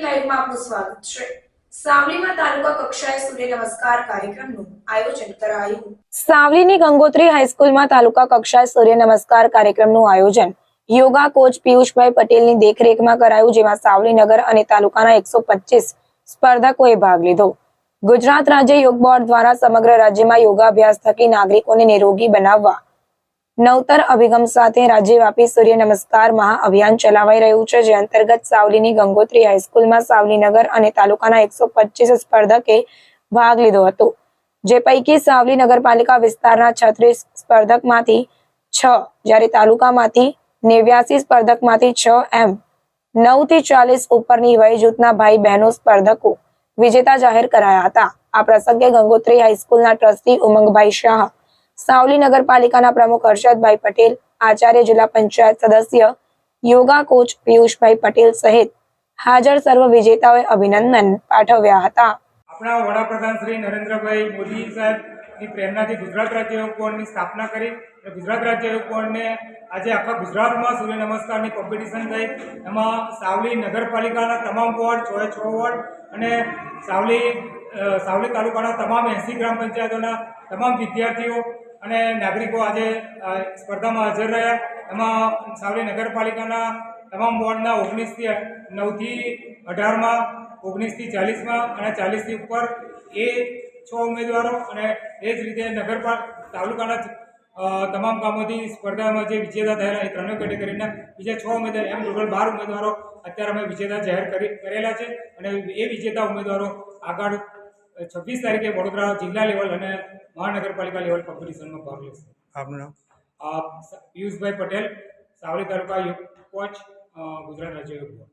લાઈવમાં આપનું સ્વાગત છે। સાવલીમાં તાલુકા કક્ષાએ સૂર્ય નમસ્કાર કાર્યક્રમનું આયોજન કરાયું। સાવલીની ગંગોત્રી હાઈસ્કૂલમાં તાલુકા કક્ષાએ સૂર્ય નમસ્કાર કાર્યક્રમનું આયોજન યોગા કોચ પિયુષભાઈ પટેલની દેખરેખમાં કરાયું, જેમાં સાવલી નગર અને તાલુકાના 125 સ્પર્ધકોએ ભાગ લીધો। ગુજરાત રાજ્ય યોગ બોર્ડ દ્વારા સમગ્ર રાજ્યમાં યોગાભ્યાસ થકી નાગરિકોને નિરોગી બનાવવા નવતર અભિગમ સાથે રાજ્યવ્યાપી સૂર્ય નમસ્કાર મહાઅભિયાન ચલાવાઈ રહ્યું છે, જે અંતર્ગત સાવલીની ગંગોત્રી હાઈસ્કૂલમાં સાવલી નગર અને તાલુકાના 125 સ્પર્ધકે ભાગ લીધો હતો, જે પૈકી સાવલી નગરપાલિકા વિસ્તારના 36 સ્પર્ધકમાંથી 6, જ્યારે તાલુકામાંથી 89 સ્પર્ધકમાંથી 6 એમ 9 થી 40 ઉપરની વય જૂથના ભાઈ બહેનો સ્પર્ધકો વિજેતા જાહેર કરાયા હતા। આ પ્રસંગે ગંગોત્રી હાઈસ્કૂલના ટ્રસ્ટી ઉમંગભાઈ શાહ, સાવલી નગરપાલિકાના પ્રમુખ હર્ષદભાઈ પટેલ, આચાર્ય, જિલ્લા પંચાયત સદસ્ય, યોગા કોચ પિયુષભાઈ પટેલ સહિત હાજર સર્વ વિજેતાઓએ અભિનંદન પાઠવ્યા હતા। આપણા વડાપ્રધાન શ્રી નરેન્દ્રભાઈ મોદી સાહેબની પ્રેરણાથી ગુજરાત રાજ્ય યોગ બોર્ડની સ્થાપના કરી અને ગુજરાત રાજ્ય યોગ બોર્ડને આજે આખા ગુજરાતમાં સૂર્ય નમસ્કારની કોમ્પિટિશન થઈ। એમાં સાવલી નગરપાલિકાના તમામ વોર્ડ 6 વોર્ડ અને સાવલી તાલુકાના તમામ 80 ગ્રામ પંચાયતોના તમામ વિદ્યાર્થીઓ અને નાગરિકો આજે સ્પર્ધામાં હાજર રહ્યા। એમાં સાવલી નગરપાલિકાના તમામ વોર્ડના 19 થી 9 થી 18માં, 19 થી 40માં અને 40 થી ઉપર એ 6 ઉમેદવારો અને એ જ રીતે તાલુકાના તમામ ગામોથી સ્પર્ધામાં જે વિજેતા થયેલા એ ત્રણેય કેટેગરીના બીજા 6 ઉમેદવાર, એમ ટોટલ 12 ઉમેદવારો અત્યારે અમે વિજેતા જાહેર કરેલા છે અને એ વિજેતા ઉમેદવારો આગળ 26 તારીખે વડોદરા જિલ્લા લેવલ અને મહાનગરપાલિકા લેવલ કોમ્પિટિશનમાં ભાગ લેશે। આપનું નામ? પિયુષભાઈ પટેલ, સાવલી તાલુકા યોગ કોચ, ગુજરાત રાજ્ય યોગ બોર્ડ।